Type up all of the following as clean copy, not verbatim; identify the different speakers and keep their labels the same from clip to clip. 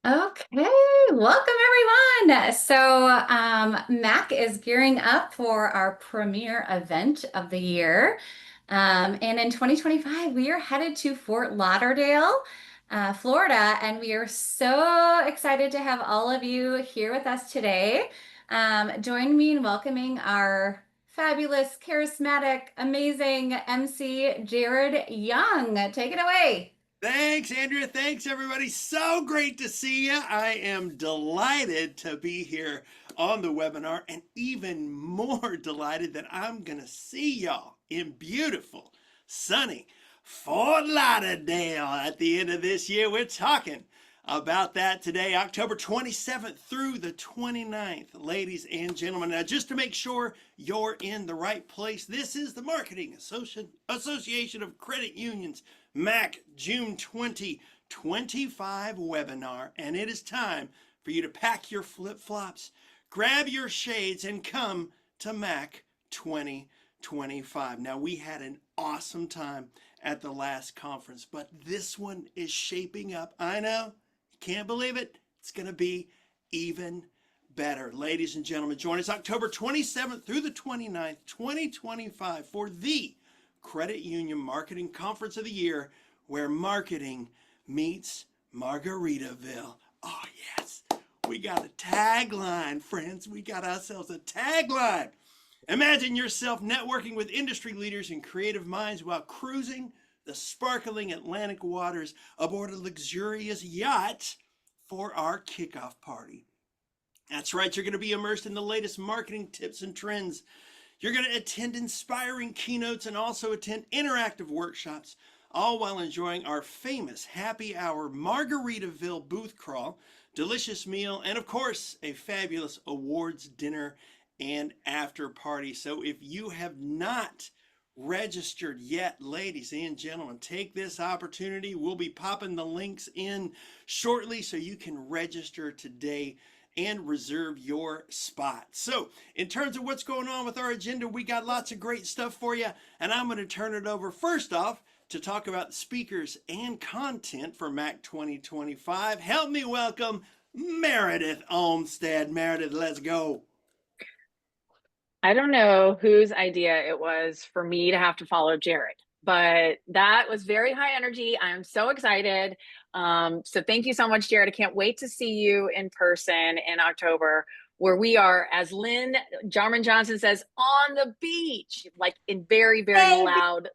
Speaker 1: Okay, welcome everyone. Mac is gearing up for our premier event of the year. And in 2025, we are headed to Fort Lauderdale, Florida, and we are so excited to have all of you here with us today. Join me in welcoming our fabulous, charismatic, amazing MC, Jared Young. Take it away.
Speaker 2: Thanks, Andrea. Thanks, everybody. So great to see you. I am delighted to be here on the webinar, and even more delighted that I'm going to see y'all in beautiful, sunny Fort Lauderdale at the end of this year. We're talking about that today, October 27th through the 29th, ladies and gentlemen. Now, just to make sure you're in the right place, this is the Marketing Association of Credit Unions MAC June 2025 webinar, and it is time for you to pack your flip-flops, grab your shades, and come to MAC 2025. Now, we had an awesome time at the last conference, but this one is shaping up. I know, you can't believe it. It's going to be even better. Ladies and gentlemen, join us October 27th through the 29th, 2025 for the Credit Union Marketing Conference of the Year, where marketing meets Margaritaville. Oh, yes. We got a tagline, friends. We got ourselves a tagline. Imagine yourself networking with industry leaders and creative minds while cruising the sparkling Atlantic waters aboard a luxurious yacht for our kickoff party. That's right, you're going to be immersed in the latest marketing tips and trends. You're going to attend inspiring keynotes and also attend interactive workshops, all while enjoying our famous happy hour Margaritaville booth crawl, delicious meal, and of course, a fabulous awards dinner and after party. So if you have not registered yet, ladies and gentlemen, take this opportunity. We'll be popping the links in shortly so you can register today and reserve your spot. So, in terms of what's going on with our agenda, we got lots of great stuff for you, and I'm going to turn it over first off to talk about speakers and content for MAC 2025. Help me welcome Meredith Olmstead. Meredith, let's go.
Speaker 3: I don't know whose idea it was for me to have to follow Jared, but that was very high energy. I'm so excited. So thank you so much, Jared. I can't wait to see you in person in October, where we are, as Lynn Jarman Johnson says, on the beach, like in very, very loud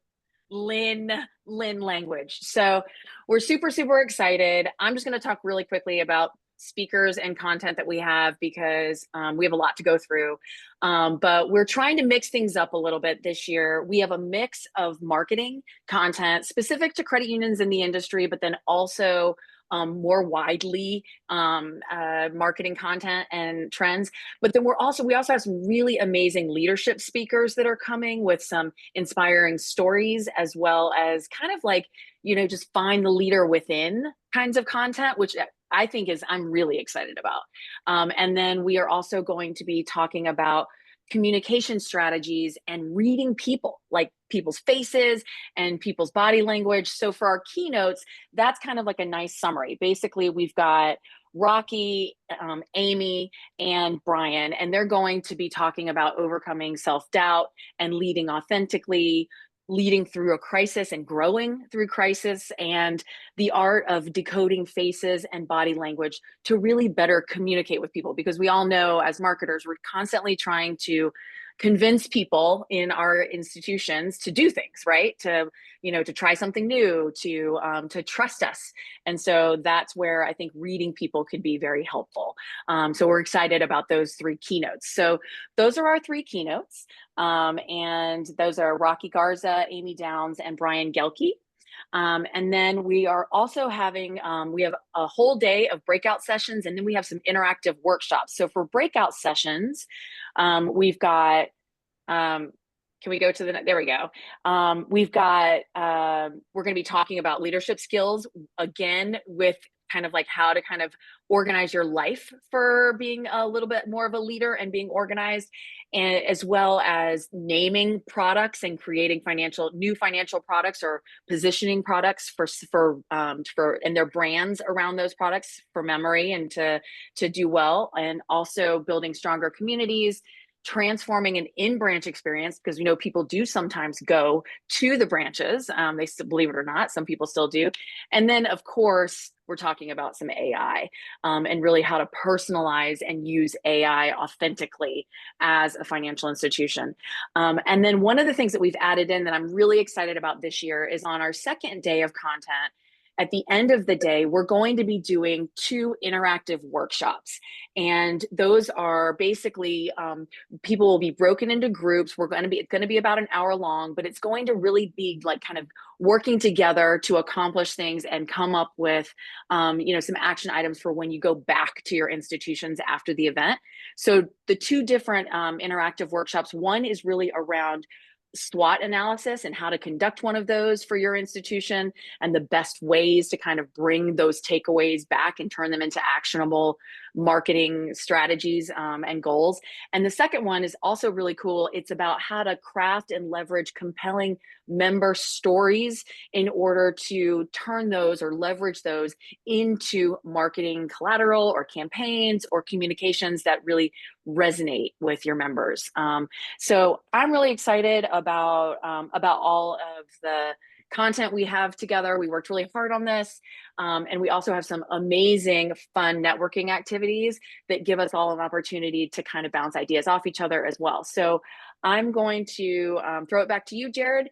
Speaker 3: Lynn language. So we're super, super excited. I'm just going to talk really quickly about speakers and content that we have because we have a lot to go through. But we're trying to mix things up a little bit this year. We have a mix of marketing content specific to credit unions in the industry, but then also more widely marketing content and trends. But then we also have some really amazing leadership speakers that are coming with some inspiring stories, as well as kind of like, just find the leader within kinds of content, which I think I'm really excited about. And then we are also going to be talking about communication strategies and reading people, like people's faces and people's body language. So for our keynotes, that's kind of like a nice summary. Basically, we've got Rocky, Amy, and Brian, and they're going to be talking about overcoming self-doubt and leading authentically, leading through a crisis and growing through crisis, and the art of decoding faces and body language to really better communicate with people. Because we all know as marketers, we're constantly trying to convince people in our institutions to do things, right? To try something new, to trust us. And so that's where I think reading people could be very helpful. So we're excited about those three keynotes. So those are our three keynotes. And those are Rocky Garza, Amy Downs, and Brian Gelke. And then we are also having, we have a whole day of breakout sessions, and then we have some interactive workshops. So for breakout sessions, we've got, can we go to there we go. We've got, we're going to be talking about leadership skills, again, with kind of like how to kind of organize your life for being a little bit more of a leader and being organized, and as well as naming products and creating new financial products or positioning products for and their brands around those products for memory and to do well, and also building stronger communities, transforming an in-branch experience, because we know people do sometimes go to the branches. They still, believe it or not, some people still do. And then, of course, we're talking about some AI, and really how to personalize and use AI authentically as a financial institution. And then one of the things that we've added in that I'm really excited about this year is on our second day of content. At the end of the day, we're going to be doing 2 interactive workshops. And those are basically people will be broken into groups. It's going to be about an hour long, but it's going to really be like kind of working together to accomplish things and come up with some action items for when you go back to your institutions after the event. So the 2 different interactive workshops, one is really around SWOT analysis and how to conduct one of those for your institution, and the best ways to kind of bring those takeaways back and turn them into actionable marketing strategies and goals. And the second one is also really cool. It's about how to craft and leverage compelling member stories in order to turn those or leverage those into marketing collateral or campaigns or communications that really resonate with your members. So I'm really excited about all of the content we have together. We worked really hard on this. And we also have some amazing, fun networking activities that give us all an opportunity to kind of bounce ideas off each other as well. So I'm going to throw it back to you, Jared,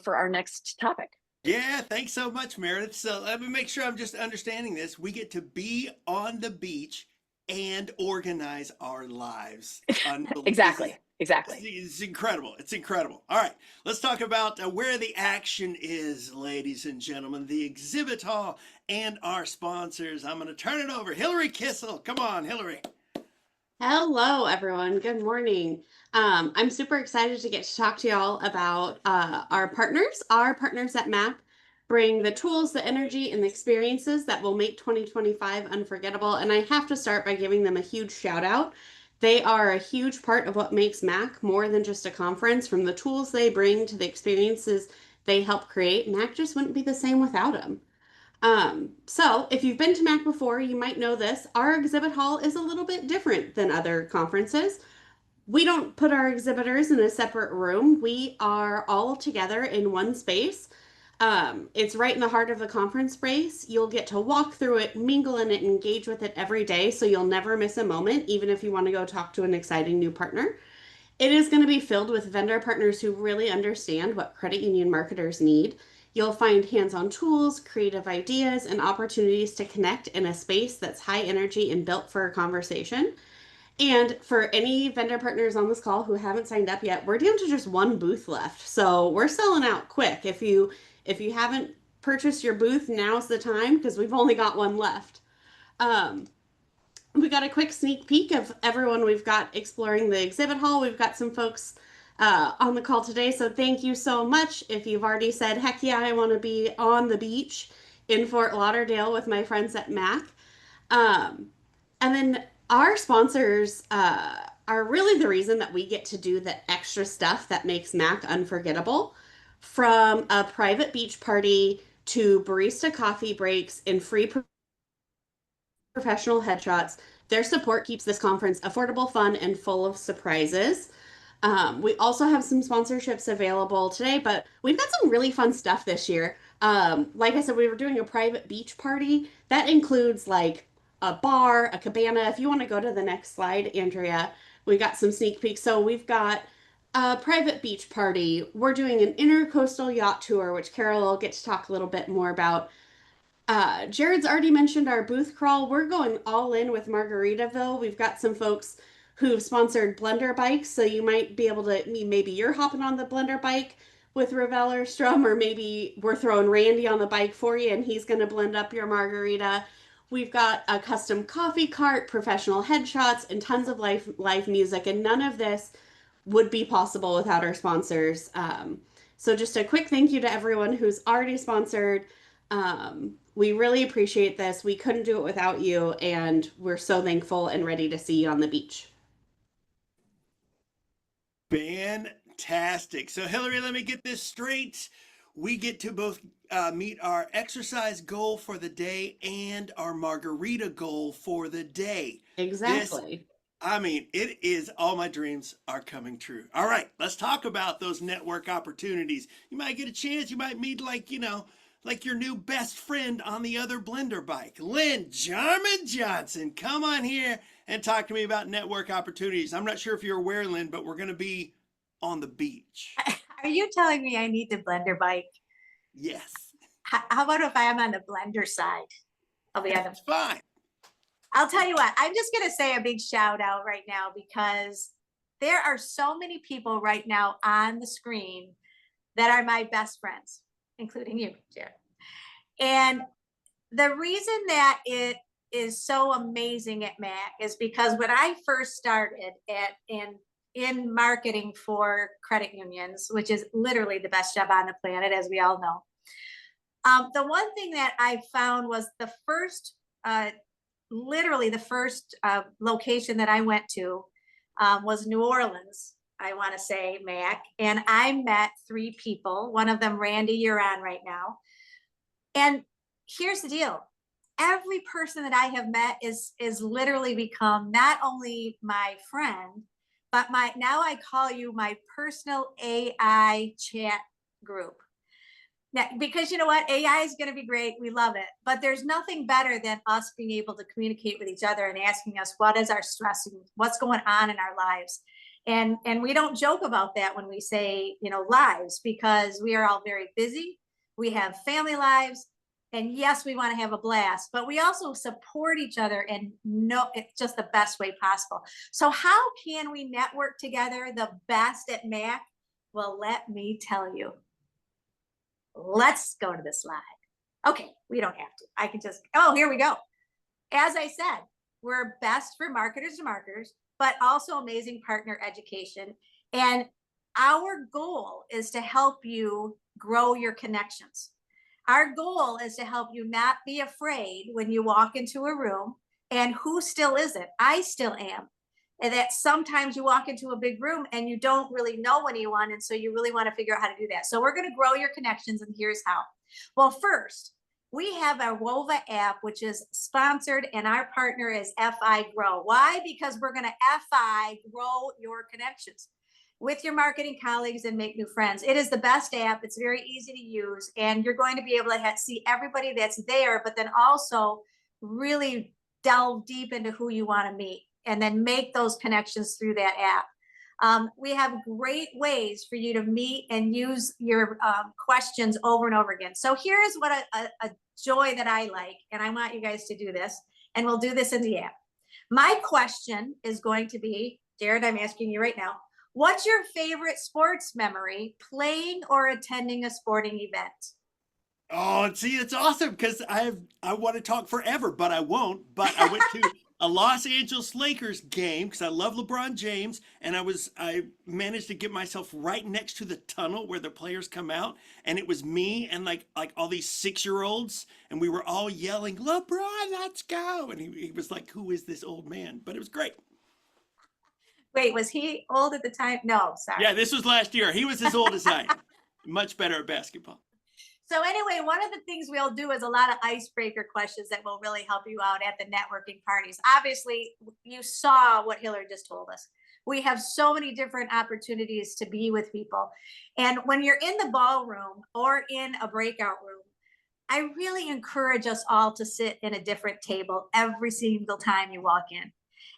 Speaker 3: for our next topic.
Speaker 2: Yeah, thanks so much, Meredith. So let me make sure I'm just understanding this. We get to be on the beach and organize our lives. This is
Speaker 3: Exactly. Exactly.
Speaker 2: it's incredible. It's incredible. All right, let's talk about where the action is, ladies and gentlemen. The exhibit hall and our sponsors. I'm going to turn it over. Hillary Kissel. Come on, Hillary.
Speaker 4: Hello, everyone. Good morning. I'm super excited to get to talk to y'all about our partners. Our partners at MAP bring the tools, the energy, and the experiences that will make 2025 unforgettable. And I have to start by giving them a huge shout out. They are a huge part of what makes MAC more than just a conference. From the tools they bring to the experiences they help create, MAC just wouldn't be the same without them. So if you've been to MAC before, you might know this. Our exhibit hall is a little bit different than other conferences. We don't put our exhibitors in a separate room. We are all together in one space. It's right in the heart of the conference space. You'll get to walk through it, mingle in it, and engage with it every day, so you'll never miss a moment, even if you want to go talk to an exciting new partner. It is going to be filled with vendor partners who really understand what credit union marketers need. You'll find hands-on tools, creative ideas, and opportunities to connect in a space that's high energy and built for a conversation. And for any vendor partners on this call who haven't signed up yet, we're down to just one booth left. So we're selling out quick. If you haven't purchased your booth, now's the time because we've only got one left. Um, we got a quick sneak peek of everyone we've got exploring the exhibit hall. We've got some folks on the call today, so thank you so much. If you've already said, heck yeah, I want to be on the beach in Fort Lauderdale with my friends at MAC. And then our sponsors are really the reason that we get to do the extra stuff that makes MAC unforgettable. From a private beach party to barista coffee breaks and free professional headshots. Their support keeps this conference affordable, fun, and full of surprises. We also have some sponsorships available today, but we've got some really fun stuff this year. Like I said, we were doing a private beach party. That includes like a bar, a cabana. If you want to go to the next slide, Andrea, we got some sneak peeks. So we've got a private beach party. We're doing an intercoastal yacht tour, which Carol will get to talk a little bit more about. Jared's already mentioned our booth crawl. We're going all in with Margaritaville. We've got some folks who've sponsored blender bikes, so you might be able to, maybe you're hopping on the blender bike with Ravel or Strum, or maybe we're throwing Randy on the bike for you and he's going to blend up your margarita. We've got a custom coffee cart, professional headshots, and tons of live music, and none of this would be possible without our sponsors. So just a quick thank you to everyone who's already sponsored. We really appreciate this. We couldn't do it without you, and we're so thankful and ready to see you on the beach.
Speaker 2: Fantastic. So, Hillary, let me get this straight. We get to both meet our exercise goal for the day and our margarita goal for the day. This,
Speaker 4: Exactly.
Speaker 2: I mean, it is all my dreams are coming true. All right, let's talk about those network opportunities. You might get a chance, you might meet, like, like your new best friend on the other blender bike. Lynn Jarman Johnson, come on here and talk to me about network opportunities. I'm not sure if you're aware, Lynn, but we're going to be on the beach.
Speaker 5: Are you telling me I need the blender bike?
Speaker 2: Yes,
Speaker 5: How about if I am on the blender side? I'll be on the.
Speaker 2: that's fine.
Speaker 5: I'll tell you what, I'm just going to say a big shout out right now because there are so many people right now on the screen that are my best friends, including you, Jared. And the reason that it is so amazing at Mac is because when I first started in marketing for credit unions, which is literally the best job on the planet, as we all know. The one thing that I found was literally the first location that I went to was New Orleans, I want to say, Mac. And I met three people. One of them, Randy, you're on right now. And here's the deal. Every person that I have met is literally become not only my friend, but now I call you my personal AI chat group. Now, because you know what, AI is going to be great. We love it, but there's nothing better than us being able to communicate with each other and asking us what is our stress and what's going on in our lives. And we don't joke about that when we say, lives, because we are all very busy. We have family lives. And yes, we want to have a blast, but we also support each other and know it's just the best way possible. So how can we network together the best at Mac? Well, let me tell you. Let's go to the slide. Okay, we don't have to. I can just, here we go. As I said, we're best for marketers to marketers, but also amazing partner education. And our goal is to help you grow your connections. Our goal is to help you not be afraid when you walk into a room, and who still isn't? I still am. And that sometimes you walk into a big room and you don't really know anyone. And so you really want to figure out how to do that. So we're going to grow your connections, and here's how. Well, first, we have our WOVA app, which is sponsored, and our partner is FI Grow. Why? Because we're going to FI grow your connections with your marketing colleagues and make new friends. It is the best app. It's very easy to use, and you're going to be able to see everybody that's there, but then also really delve deep into who you want to meet and then make those connections through that app. We have great ways for you to meet and use your questions over and over again. So here's what a joy that I like, and I want you guys to do this, and we'll do this in the app. My question is going to be, Jared, I'm asking you right now, what's your favorite sports memory playing or attending a sporting event?
Speaker 2: Oh, see, it's awesome because I want to talk forever, but I won't. But I went to a Los Angeles Lakers game because I love LeBron James, and I managed to get myself right next to the tunnel where the players come out, and it was me and like all these 6-year-olds, and we were all yelling, "LeBron, let's go!" And he was like, "Who is this old man?" But it was great.
Speaker 5: Wait, was he old at the time? No, sorry.
Speaker 2: Yeah, this was last year. He was as old as I am. Much better at basketball.
Speaker 5: So anyway, one of the things we'll do is a lot of icebreaker questions that will really help you out at the networking parties. Obviously, you saw what Hillary just told us. We have so many different opportunities to be with people. And when you're in the ballroom or in a breakout room, I really encourage us all to sit in a different table every single time you walk in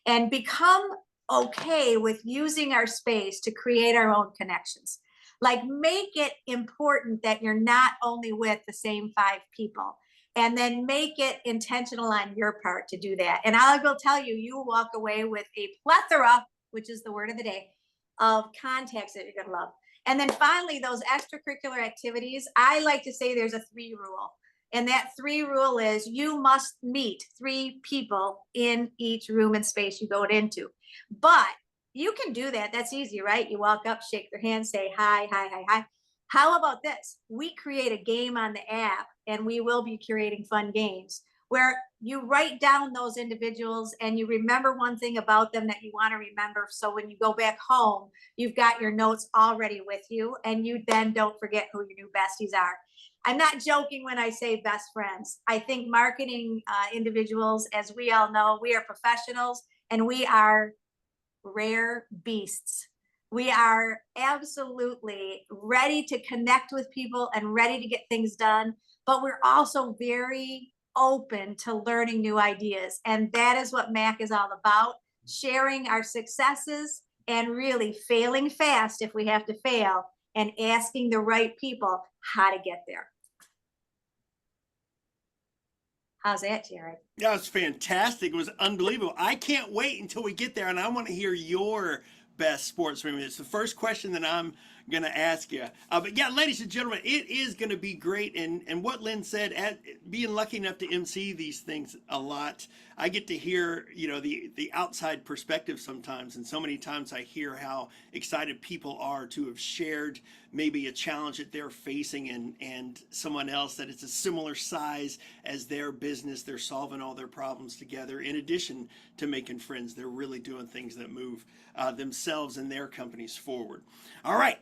Speaker 5: and become okay with using our space to create our own connections. Like, make it important that you're not only with the same 5 people, and then make it intentional on your part to do that. And I will tell you, you will walk away with a plethora, which is the word of the day, of contacts that you're going to love. And then finally, those extracurricular activities, I like to say there's a 3 rule. And that 3 rule is you must meet 3 people in each room and space you go into. But you can do that. That's easy, right? You walk up, shake their hand, say hi, hi, hi, hi. How about this? We create a game on the app, and we will be curating fun games where you write down those individuals and you remember one thing about them that you want to remember. So when you go back home, you've got your notes already with you, and you then don't forget who your new besties are. I'm not joking when I say best friends. I think marketing individuals, as we all know, we are professionals and we are rare beasts. We are absolutely ready to connect with people and ready to get things done, but we're also very open to learning new ideas. And that is what MAC is all about, sharing our successes and really failing fast if we have to fail, and asking the right people how to get there. How's that, Jared?
Speaker 2: That was fantastic. It was unbelievable. I can't wait until we get there, and I want to hear your best sports memory. It's the first question that I'm going to ask you. But yeah, ladies and gentlemen, it is going to be great. And what Lynn said, being lucky enough to MC these things a lot, I get to hear, the outside perspective sometimes. And so many times I hear how excited people are to have shared maybe a challenge that they're facing, and someone else that it's a similar size as their business. They're solving all their problems together. In addition to making friends, they're really doing things that move themselves and their companies forward. All right.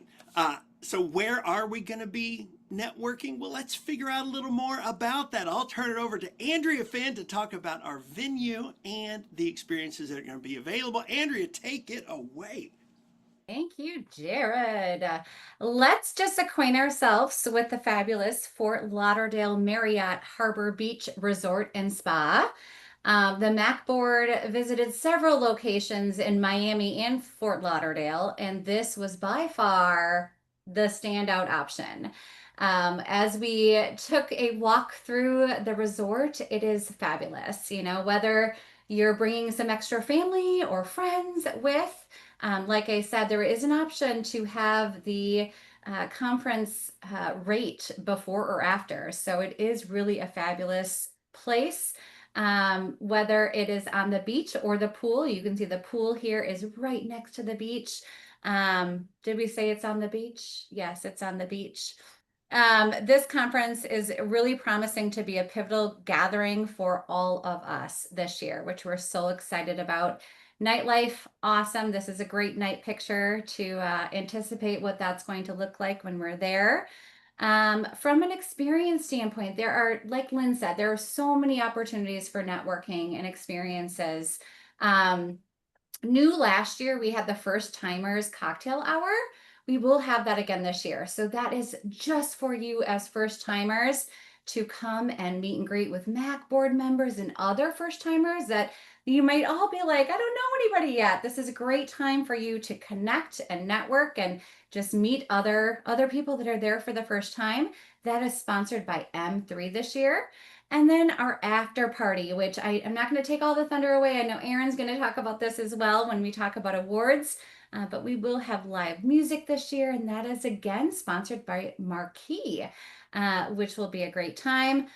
Speaker 2: So where are we going to be networking? Well, let's figure out a little more about that. I'll turn it over to Andrea Finn to talk about our venue and the experiences that are going to be available. Andrea, take it away.
Speaker 1: Thank you, Jared. Let's just acquaint ourselves with the fabulous Fort Lauderdale Marriott Harbor Beach Resort and Spa. The MAC board visited several locations in Miami and Fort Lauderdale, and this was by far the standout option. As we took a walk through the resort, it is fabulous. Whether you're bringing some extra family or friends with, like I said, there is an option to have the conference rate before or after. So it is really a fabulous place. Whether it is on the beach or the pool, you can see the pool here is right next to the beach. Did we say it's on the beach? Yes, it's on the beach. This conference is really promising to be a pivotal gathering for all of us this year, which we're so excited about. Nightlife, awesome. This is a great night picture to anticipate what that's going to look like when we're there. From an experience standpoint, there are, like Lynn said, there are so many opportunities for networking and experiences. New last year, we had the first timers cocktail hour. We will have that again this year. So that is just for you as first timers to come and meet and greet with MAC board members and other first timers that you might all be like, I don't know anybody yet. This is a great time for you to connect and network and just meet other people that are there for the first time. That is sponsored by M3 this year. And then our after party, which I'm not going to take all the thunder away. I know Aaron's going to talk about this as well when we talk about awards, but we will have live music this year. And that is again sponsored by Marquee, which will be a great time.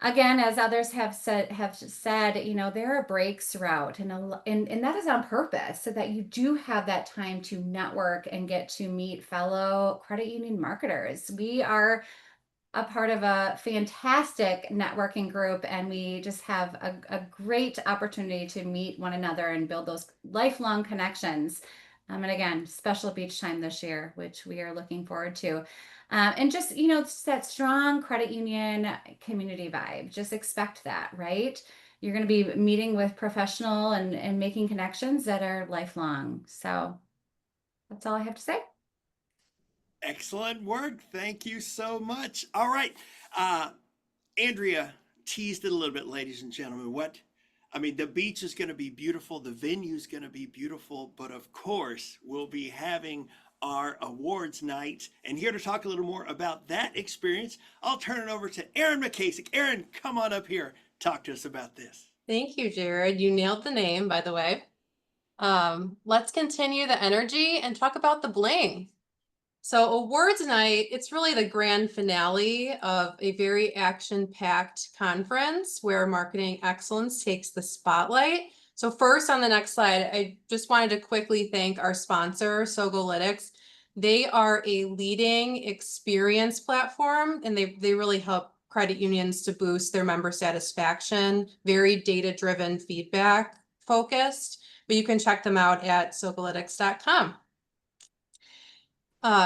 Speaker 1: Again, as others have said, there are breaks throughout, and that is on purpose so that you do have that time to network and get to meet fellow credit union marketers. We are a part of a fantastic networking group, and we just have a great opportunity to meet one another and build those lifelong connections. And again, special beach time this year, which we are looking forward to. And just, that strong credit union community vibe. Just expect that, right? You're going to be meeting with professional and making connections that are lifelong. So that's all I have to say.
Speaker 2: Excellent work. Thank you so much. All right. Andrea teased it a little bit, ladies and gentlemen. The beach is going to be beautiful. The venue is going to be beautiful. But of course, we'll be having our awards night. And here to talk a little more about that experience, I'll turn it over to Erin McKasick. Erin, come on up here. Talk to us about this.
Speaker 6: Thank you, Jared. You nailed the name, by the way. Let's continue the energy and talk about the bling. So awards night, it's really the grand finale of a very action-packed conference where marketing excellence takes the spotlight. So first on the next slide, I just wanted to quickly thank our sponsor, Sogolytics. They are a leading experience platform, and they really help credit unions to boost their member satisfaction, very data-driven feedback focused, but you can check them out at sogolytics.com.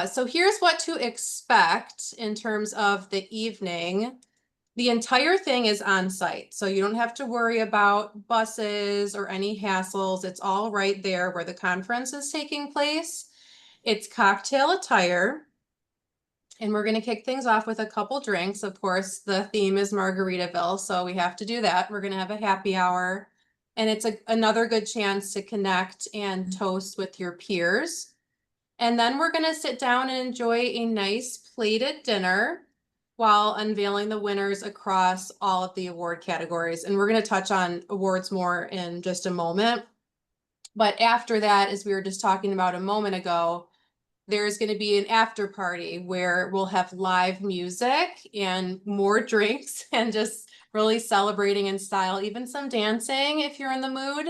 Speaker 6: So here's what to expect in terms of the evening. The entire thing is on site, so you don't have to worry about buses or any hassles. It's all right there where the conference is taking place. It's cocktail attire. And we're going to kick things off with a couple drinks. Of course, the theme is Margaritaville, so we have to do that. We're going to have a happy hour. And it's another good chance to connect and toast with your peers. And then we're going to sit down and enjoy a nice plated dinner while unveiling the winners across all of the award categories. And we're going to touch on awards more in just a moment. But after that, as we were just talking about a moment ago, there's going to be an after party where we'll have live music and more drinks and just really celebrating in style, even some dancing if you're in the mood.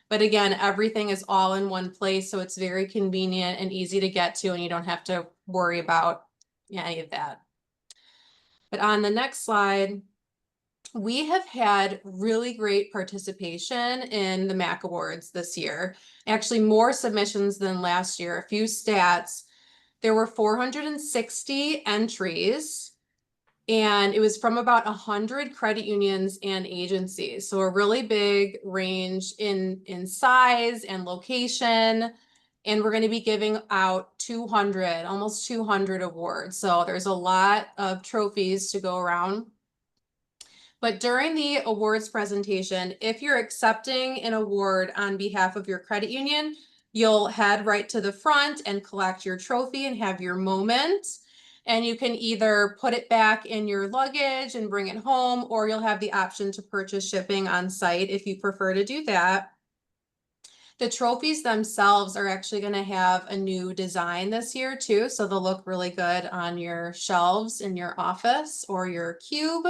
Speaker 6: But again, everything is all in one place, so it's very convenient and easy to get to, and you don't have to worry about any of that. But on the next slide, we have had really great participation in the MAC Awards this year. Actually, more submissions than last year. A few stats. There were 460 entries, and it was from about 100 credit unions and agencies. So a really big range in size and location. And we're going to be giving out 200, almost 200 awards. So there's a lot of trophies to go around. But during the awards presentation, if you're accepting an award on behalf of your credit union, you'll head right to the front and collect your trophy and have your moment. And you can either put it back in your luggage and bring it home, or you'll have the option to purchase shipping on site if you prefer to do that. The trophies themselves are actually going to have a new design this year too, so they'll look really good on your shelves in your office or your cube.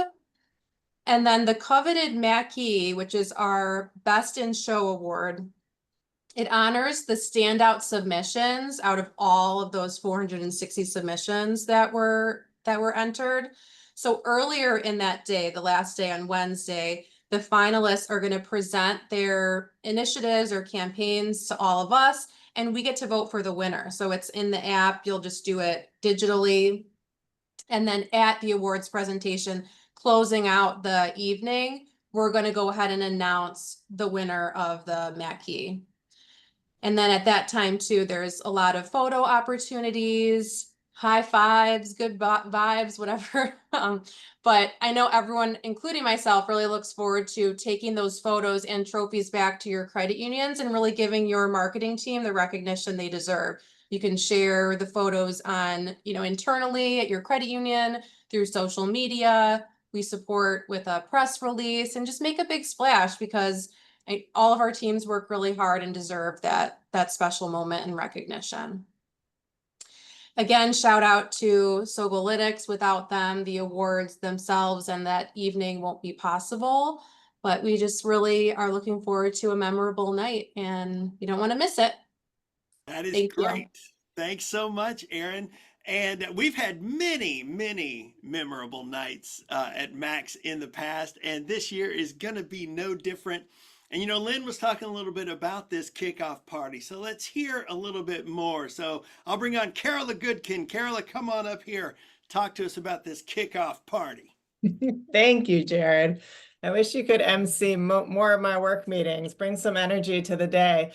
Speaker 6: And then the coveted Mackey, which is our Best in Show award, it honors the standout submissions out of all of those 460 submissions that were entered. So earlier in that day, the last day on Wednesday, the finalists are going to present their initiatives or campaigns to all of us, and we get to vote for the winner. So it's in the app. You'll just do it digitally. And then at the awards presentation, closing out the evening, we're going to go ahead and announce the winner of the Mackey. And then at that time too, there's a lot of photo opportunities, high fives, good vibes, whatever. But I know everyone, including myself, really looks forward to taking those photos and trophies back to your credit unions and really giving your marketing team the recognition they deserve. You can share the photos on, internally at your credit union, through social media. We support with a press release and just make a big splash because all of our teams work really hard and deserve that special moment and recognition. Again, shout out to Sogolytics. Without them, the awards themselves and that evening won't be possible. But we just really are looking forward to a memorable night, and you don't want to miss it.
Speaker 2: That is
Speaker 6: Thank you.
Speaker 2: great. Thanks so much, Erin. And we've had many, many memorable nights at Max in the past, and this year is going to be no different. And Lynn was talking a little bit about this kickoff party, so let's hear a little bit more. So I'll bring on Carola Goodkin. Carola, come on up here. Talk to us about this kickoff party.
Speaker 7: Thank you, Jared. I wish you could MC more of my work meetings, bring some energy to the day.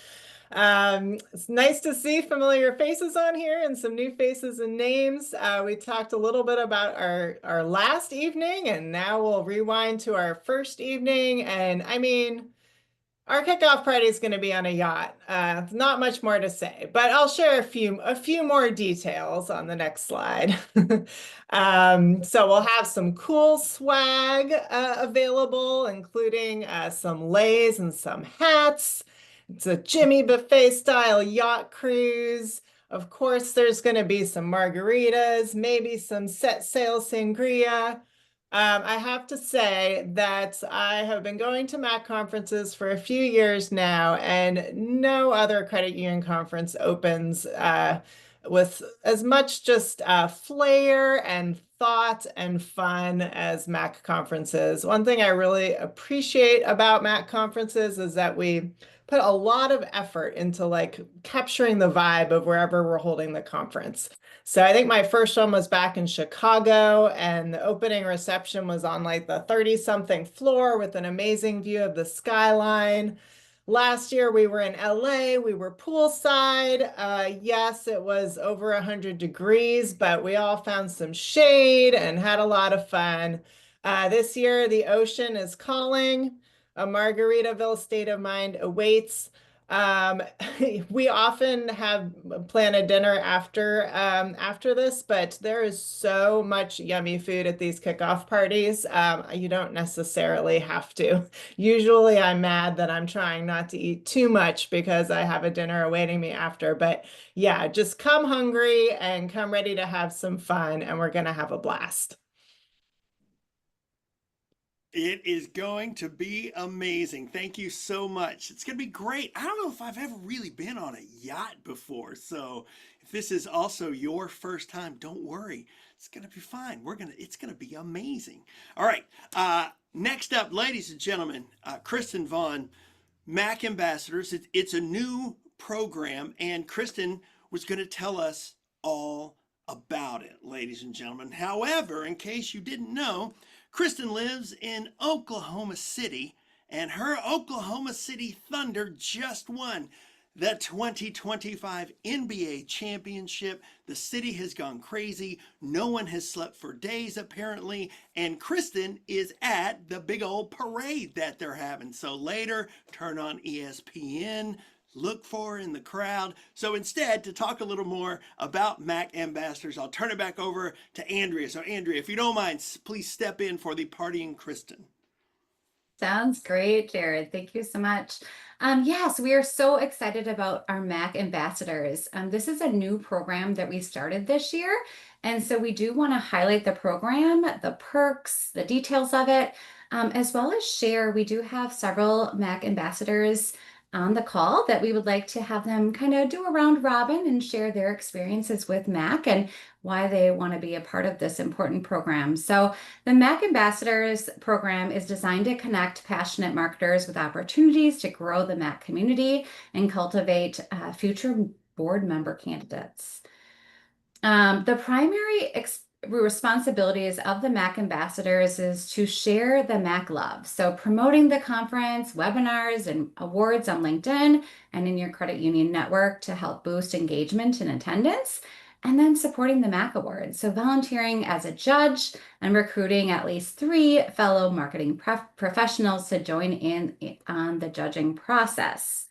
Speaker 7: It's nice to see familiar faces on here and some new faces and names. We talked a little bit about our last evening, and now we'll rewind to our first evening. And I mean, our kickoff party is going to be on a yacht. Not much more to say, but I'll share a few more details on the next slide. So we'll have some cool swag available, including some leis and some hats. It's a Jimmy Buffet style yacht cruise. Of course, there's going to be some margaritas, maybe some set sail sangria. I have to say that I have been going to MAC conferences for a few years now, and no other credit union conference opens with as much just flair and thought and fun as MAC conferences. One thing I really appreciate about MAC conferences is that we put a lot of effort into like capturing the vibe of wherever we're holding the conference. So I think my first one was back in Chicago, and the opening reception was on like the 30-something floor with an amazing view of the skyline. Last year we were in LA, we were poolside. Yes, it was over 100 degrees, but we all found some shade and had a lot of fun. This year the ocean is calling. A Margaritaville state of mind awaits. Um, we often have plan a dinner after this, but there is so much yummy food at these kickoff parties. You don't necessarily have to. Usually I'm mad that I'm trying not to eat too much because I have a dinner awaiting me after. But yeah, just come hungry and come ready to have some fun, and we're gonna have a blast.
Speaker 2: It is going to be amazing. Thank you so much. It's going to be great. I don't know if I've ever really been on a yacht before. So if this is also your first time, don't worry. It's going to be fine. It's going to be amazing. All right. Next up, ladies and gentlemen, Kristen Vaughn, Mac Ambassadors. It's a new program, and Kristen was going to tell us all about it, ladies and gentlemen. However, in case you didn't know, Kristen lives in Oklahoma City, and her Oklahoma City Thunder just won the 2025 NBA championship. The city has gone crazy. No one has slept for days, apparently. And Kristen is at the big old parade that they're having. So later, turn on ESPN. Look for her in the crowd. So instead, to talk a little more about Mac Ambassadors, I'll turn it back over to Andrea. So Andrea, if you don't mind, please step in for the partying Kristen.
Speaker 1: Sounds great, Jared. Thank you so much. Yes, we are so excited about our MAC ambassadors. This is a new program that we started this year. And so we do want to highlight the program, the perks, the details of it, as well as share. We do have several MAC ambassadors on the call that we would like to have them kind of do a round robin and share their experiences with MAC and why they want to be a part of this important program. So the MAC Ambassadors program is designed to connect passionate marketers with opportunities to grow the MAC community and cultivate future board member candidates. The primary responsibilities of the MAC ambassadors is to share the MAC love. So promoting the conference, webinars, and awards on LinkedIn and in your credit union network to help boost engagement and attendance, and then supporting the MAC Awards. So volunteering as a judge and recruiting at least 3 fellow marketing professionals to join in on the judging process.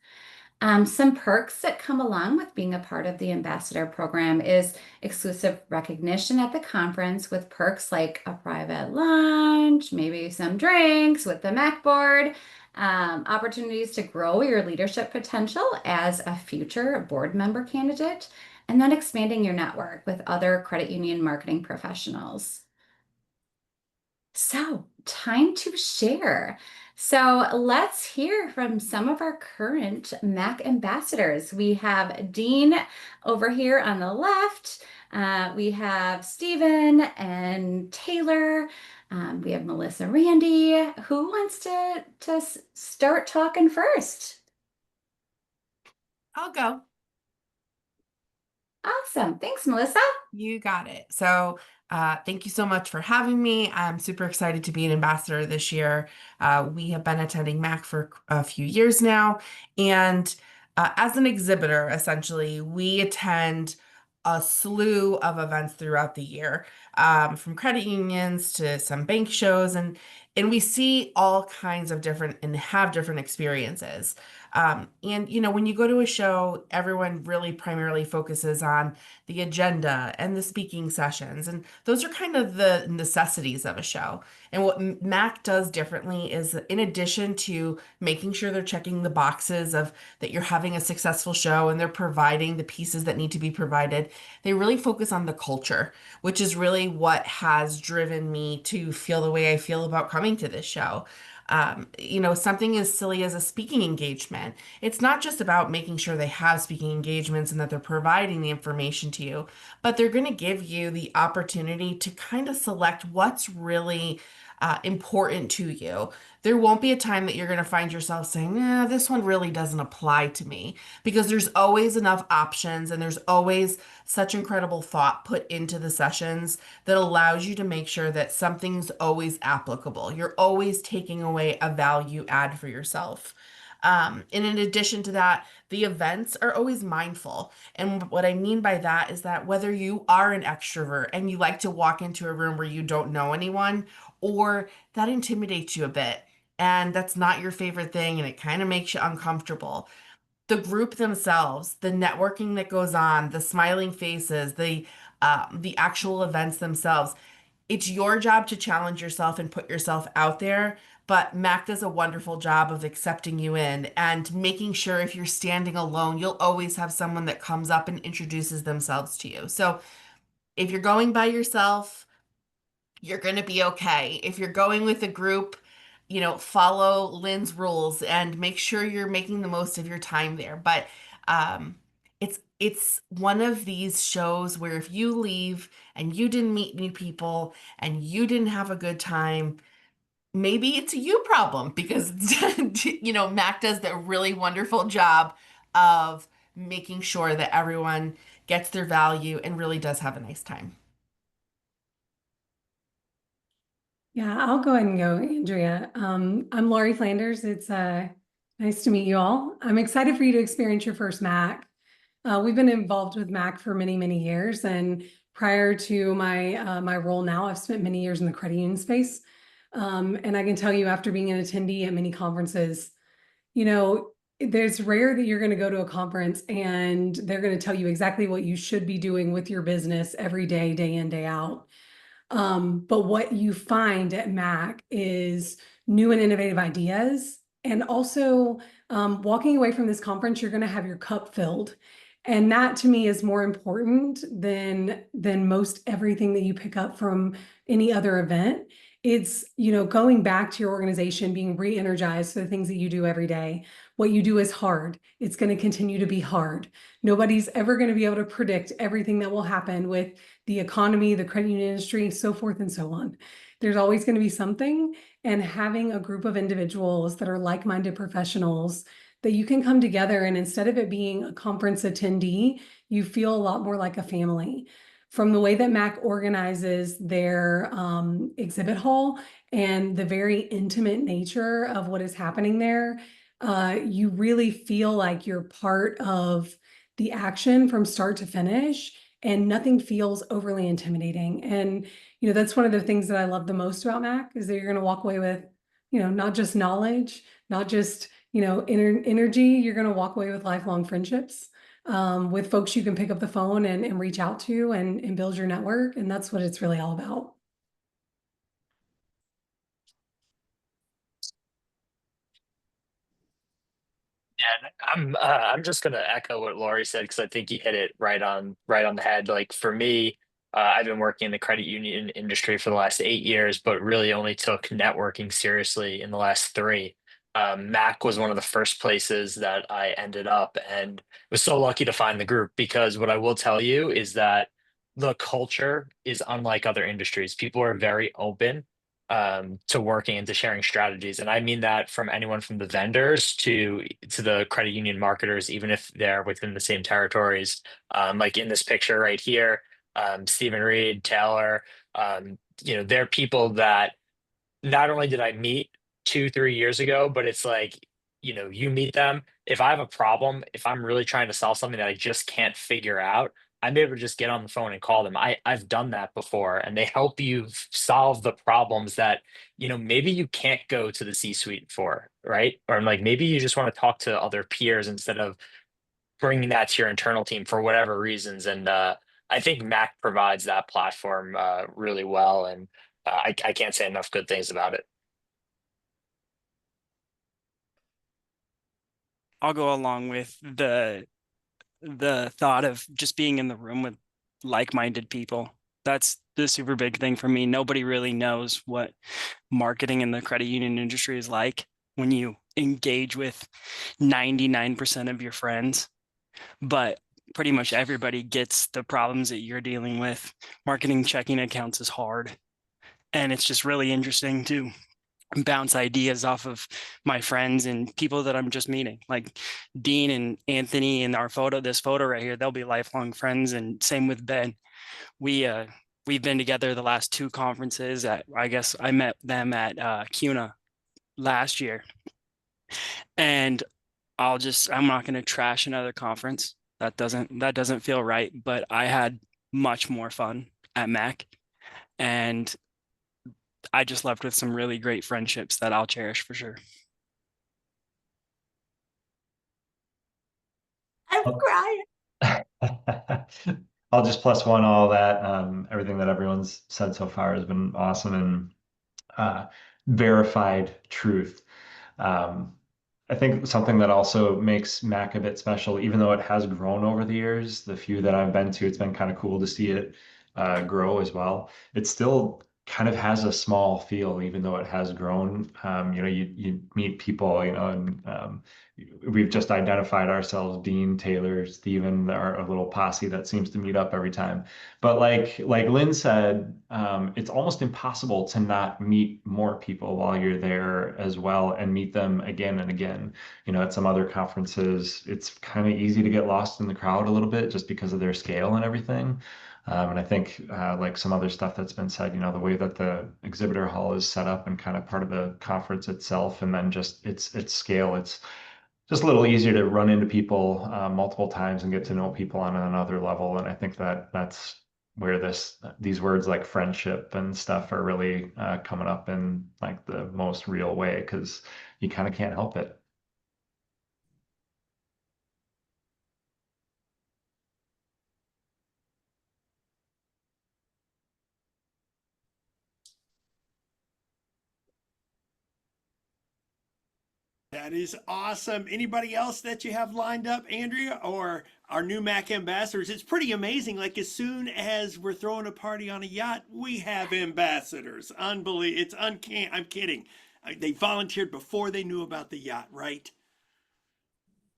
Speaker 1: Some perks that come along with being a part of the ambassador program is exclusive recognition at the conference with perks like a private lunch, maybe some drinks with the MAC board, opportunities to grow your leadership potential as a future board member candidate, and then expanding your network with other credit union marketing professionals. So, time to share. So, let's hear from some of our current MAC ambassadors. We have Dean over here on the left. We have Stephen and Taylor. We have Melissa Randy. Who wants to start talking first?
Speaker 8: I'll go.
Speaker 1: Awesome. Thanks, Melissa.
Speaker 8: You got it. So, thank you so much for having me. I'm super excited to be an ambassador this year. We have been attending MAC for a few years now, and as an exhibitor, essentially, we attend a slew of events throughout the year, from credit unions to some bank shows, and we see all kinds of different and have different experiences. And when you go to a show, everyone really primarily focuses on the agenda and the speaking sessions, and those are kind of the necessities of a show. And what MAC does differently is, in addition to making sure they're checking the boxes of that you're having a successful show and they're providing the pieces that need to be provided, they really focus on the culture, which is really what has driven me to feel the way I feel about coming to this show. Something as silly as a speaking engagement. It's not just about making sure they have speaking engagements and that they're providing the information to you, but they're going to give you the opportunity to kind of select what's really important to you. There won't be a time that you're going to find yourself saying, this one really doesn't apply to me, because there's always enough options and there's always such incredible thought put into the sessions that allows you to make sure that something's always applicable. You're always taking away a value add for yourself. And in addition to that, the events are always mindful. And what I mean by that is that whether you are an extrovert and you like to walk into a room where you don't know anyone, or that intimidates you a bit, and that's not your favorite thing and it kind of makes you uncomfortable, the group themselves, the networking that goes on, the smiling faces, the actual events themselves, it's your job to challenge yourself and put yourself out there. But Mac does a wonderful job of accepting you in and making sure if you're standing alone, you'll always have someone that comes up and introduces themselves to you. So if you're going by yourself, you're going to be okay. If you're going with a group, follow Lynn's rules and make sure you're making the most of your time there. But um, it's one of these shows where if you leave and you didn't meet new people and you didn't have a good time, maybe it's a you problem, because Mac does the really wonderful job of making sure that everyone gets their value and really does have a nice time.
Speaker 9: Yeah, I'll go ahead and go, Andrea. I'm Laurie Flanders. It's nice to meet you all. I'm excited for you to experience your first Mac. We've been involved with Mac for many, many years, and prior to my role now, I've spent many years in the credit union space. And I can tell you, after being an attendee at many conferences, there's rare that you're going to go to a conference and they're going to tell you exactly what you should be doing with your business every day, day in, day out. But what you find at Mac is new and innovative ideas. And also, walking away from this conference, you're going to have your cup filled. And that to me is more important than most everything that you pick up from any other event. It's, going back to your organization, being re-energized for the things that you do every day. What you do is hard. It's going to continue to be hard. Nobody's ever going to be able to predict everything that will happen with the economy, the credit union industry, so forth and so on. There's always going to be something, and having a group of individuals that are like-minded professionals that you can come together, and instead of it being a conference attendee, you feel a lot more like a family. From the way that Mac organizes their exhibit hall and the very intimate nature of what is happening there, you really feel like you're part of the action from start to finish, and nothing feels overly intimidating. And, that's one of the things that I love the most about Mac, is that you're going to walk away with, not just knowledge, not just, energy. You're going to walk away with lifelong friendships, with folks you can pick up the phone and reach out to and build your network. And that's what it's really all about.
Speaker 10: Yeah, I'm just gonna echo what Laurie said, because I think you hit it right on the head. Like for me, I've been working in the credit union industry for the last 8 years, but really only took networking seriously in the last three. Mac was one of the first places that I ended up, and was so lucky to find the group, because what I will tell you is that the culture is unlike other industries. People are very open to working and to sharing strategies. And I mean that from anyone from the vendors to the credit union marketers, even if they're within the same territories. Like in this picture right here, Stephen Reed, Taylor, they're people that not only did I meet 2, 3 years ago, but it's like, you meet them. If I have a problem, if I'm really trying to solve something that I just can't figure out, I'm able to just get on the phone and call them. I've done that before, and they help you solve the problems that, maybe you can't go to the C-suite for, right? Or like maybe you just want to talk to other peers instead of bringing that to your internal team for whatever reasons. And I think Mac provides that platform really well, and I can't say enough good things about it.
Speaker 11: I'll go along with the thought of just being in the room with like-minded people. That's the super big thing for me. Nobody really knows what marketing in the credit union industry is like when you engage with 99% of your friends, but pretty much everybody gets the problems that you're dealing with. Marketing checking accounts is hard. And it's just really interesting to bounce ideas off of my friends and people that I'm just meeting, like Dean and Anthony and this photo right here, they'll be lifelong friends. And same with Ben. We've been together the last two conferences. I guess I met them at CUNA last year, and I'm not going to trash another conference. That doesn't feel right. But I had much more fun at Mac, and I just left with some really great friendships that I'll cherish for sure.
Speaker 5: I'm crying.
Speaker 12: I'll just plus one all that. Everything that everyone's said so far has been awesome and verified truth. Um, I think something that also makes Mac a bit special, even though it has grown over the years, the few that I've been to, it's been kind of cool to see it grow as well. It still kind of has a small feel, even though it has grown. You meet people, and we've just identified ourselves, Dean, Taylor, Steven, our little posse that seems to meet up every time. But like Lynn said, it's almost impossible to not meet more people while you're there as well and meet them again and again. At some other conferences, it's kind of easy to get lost in the crowd a little bit just because of their scale and everything. And I think like some other stuff that's been said, the way that the exhibitor hall is set up and kind of part of the conference itself, and then just its scale, it's just a little easier to run into people multiple times and get to know people on another level. And I think that that's where these words like friendship and stuff are really coming up in like the most real way, because you kind of can't help it.
Speaker 2: That is awesome. Anybody else that you have lined up, Andrea, or our new Mac ambassadors? It's pretty amazing. Like as soon as we're throwing a party on a yacht, we have ambassadors. Unbelievable. It's uncanny. I'm kidding. They volunteered before they knew about the yacht, right?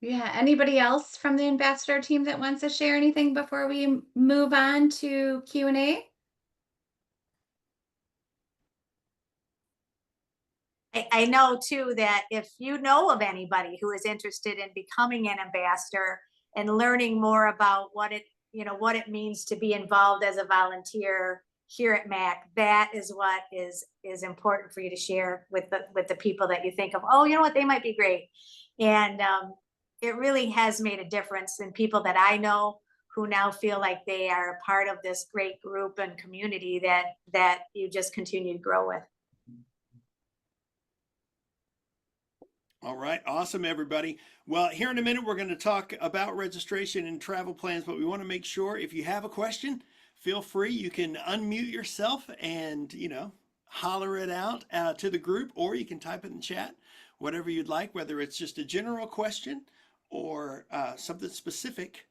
Speaker 1: Yeah, anybody else from the ambassador team that wants to share anything before we move on to Q&A?
Speaker 5: I know too that if you know of anybody who is interested in becoming an ambassador and learning more about what it means to be involved as a volunteer here at MAC, that is what is important for you to share with the people that you think of. Oh, you know what, they might be great. And it really has made a difference in people that I know who now feel like they are a part of this great group and community that you just continue to grow with.
Speaker 2: All right, awesome, everybody. Well, here in a minute, we're going to talk about registration and travel plans, but we want to make sure if you have a question, feel free. You can unmute yourself and, holler it out to the group, or you can type it in chat, whatever you'd like, whether it's just a general question or something specific.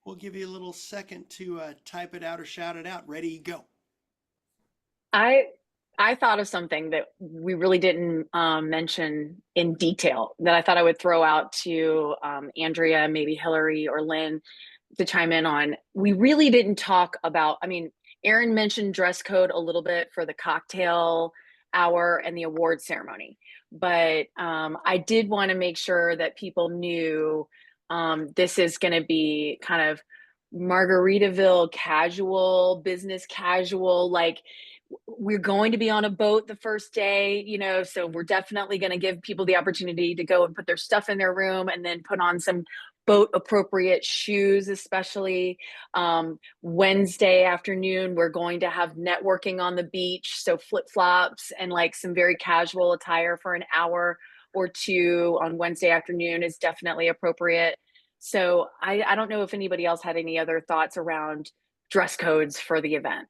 Speaker 2: We'll give you a little second to type it out or shout it out. Ready, go.
Speaker 3: I thought of something that we really didn't mention in detail that I thought I would throw out to Andrea, maybe Hillary or Lynn to chime in on. We really didn't talk about, Aaron mentioned dress code a little bit for the cocktail hour and the award ceremony, but I did want to make sure that people knew this is going to be kind of Margaritaville casual, business casual, like we're going to be on a boat the first day, so we're definitely going to give people the opportunity to go and put their stuff in their room and then put on some boat appropriate shoes, especially. Wednesday afternoon, we're going to have networking on the beach. So flip-flops and like some very casual attire for an hour or two on Wednesday afternoon is definitely appropriate. So I don't know if anybody else had any other thoughts around dress codes for the event.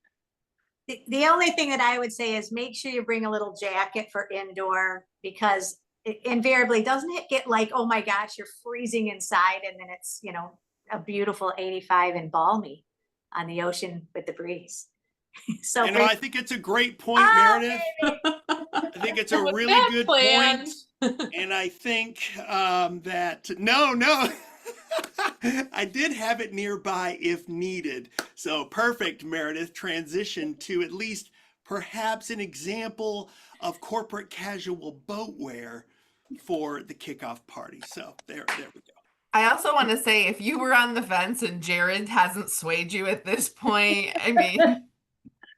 Speaker 5: The only thing that I would say is make sure you bring a little jacket for indoor, because invariably, doesn't it get like, oh my gosh, you're freezing inside, and then it's, a beautiful 85 and balmy on the ocean with the breeze. So
Speaker 2: You know, I think it's a great point,
Speaker 5: oh,
Speaker 2: Meredith.
Speaker 5: baby.
Speaker 2: I think it's a
Speaker 6: With
Speaker 2: really
Speaker 6: that
Speaker 2: good
Speaker 6: plan.
Speaker 2: point. And I think that, no, I did have it nearby if needed. So perfect, Meredith. Transition to at least perhaps an example of corporate casual boat wear for the kickoff party. So there we go.
Speaker 8: I also want to say, if you were on the fence and Jared hasn't swayed you at this point, I mean,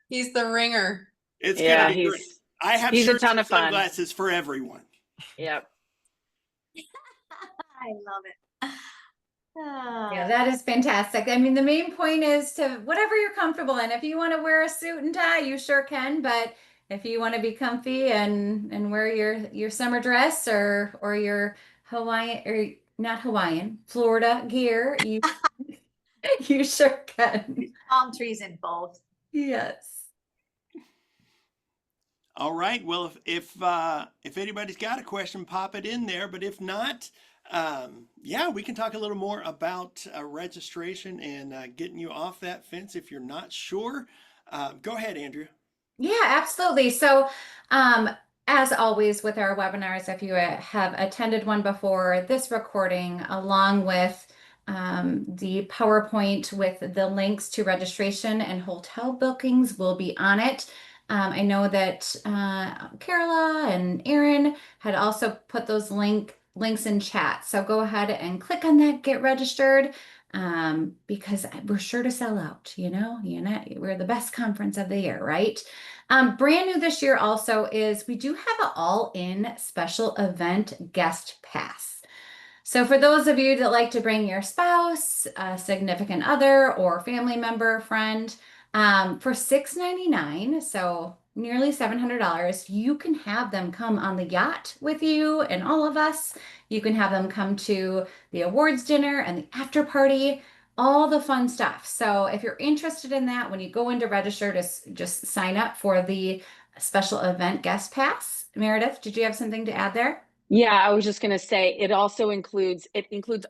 Speaker 6: He's the ringer.
Speaker 2: It's
Speaker 3: Yeah,
Speaker 2: gonna be great. I have
Speaker 3: he's a
Speaker 2: shirts
Speaker 3: ton
Speaker 2: and
Speaker 3: of fun.
Speaker 2: sunglasses for everyone.
Speaker 3: Yep.
Speaker 5: I love it.
Speaker 1: Yeah, that is fantastic. I mean, the main point is to whatever you're comfortable in. If you want to wear a suit and tie, you sure can. But if you want to be comfy and wear your summer dress or your Hawaiian or not Hawaiian, Florida gear, you sure can.
Speaker 5: Palm trees in both.
Speaker 1: Yes.
Speaker 2: All right. Well, if anybody's got a question, pop it in there. But if not, yeah, we can talk a little more about registration and getting you off that fence if you're not sure. Go ahead, Andrea.
Speaker 1: Yeah, absolutely. So, as always with our webinars, if you have attended one before, this recording, along with the PowerPoint with the links to registration and hotel bookings, will be on it. I know that Carola and Aaron had also put those links in chat. So go ahead and click on that, get registered, because we're sure to sell out. We're the best conference of the year, right? Brand new this year also is we do have an all-in special event guest pass. So for those of you that like to bring your spouse, a significant other, or family member, friend, for $699, so nearly $700, you can have them come on the yacht with you and all of us. You can have them come to the awards dinner and the after party, all the fun stuff. So if you're interested in that, when you go in to register, just sign up for the special event guest pass. Meredith, did you have something to add there?
Speaker 3: Yeah, I was just gonna say it also includes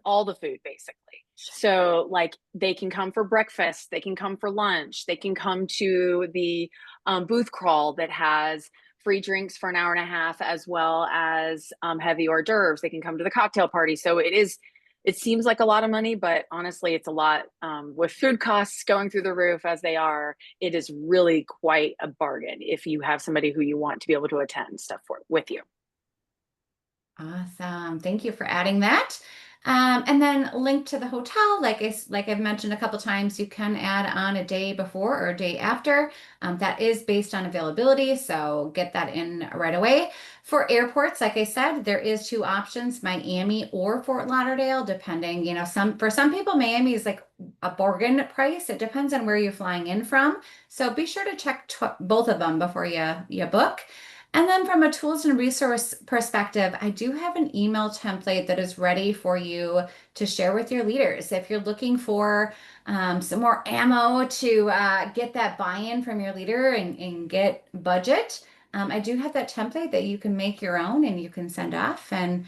Speaker 3: all the food basically. So like they can come for breakfast, they can come for lunch, they can come to the booth crawl that has free drinks for an hour and a half as well as heavy hors d'oeuvres. They can come to the cocktail party. So it seems like a lot of money, but honestly, it's a lot with food costs going through the roof as they are. It is really quite a bargain if you have somebody who you want to be able to attend stuff with you.
Speaker 1: Awesome. Thank you for adding that. And then link to the hotel, like I've mentioned a couple times, you can add on a day before or a day after. That is based on availability, so get that in right away. For airports, like I said, there is two options, Miami or Fort Lauderdale, depending, for some people, Miami is like a bargain price. It depends on where you're flying in from. So be sure to check both of them before you book. And then from a tools and resource perspective, I do have an email template that is ready for you to share with your leaders. If you're looking for some more ammo to get that buy-in from your leader and get budget, I do have that template that you can make your own and you can send off and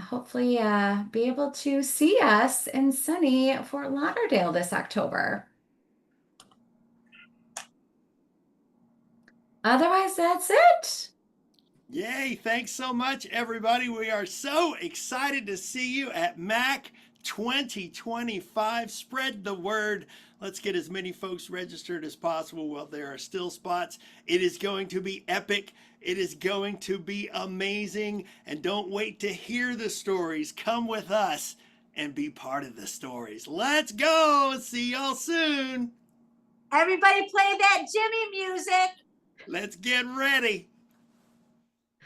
Speaker 1: hopefully be able to see us in sunny Fort Lauderdale this October. Otherwise, that's it.
Speaker 2: Yay. Thanks so much, everybody. We are so excited to see you at MAC 2025. Spread the word. Let's get as many folks registered as possible while there are still spots. It is going to be epic. It is going to be amazing. And don't wait to hear the stories. Come with us and be part of the stories. Let's go. See y'all soon.
Speaker 5: Everybody play that Jimmy music.
Speaker 2: Let's get ready.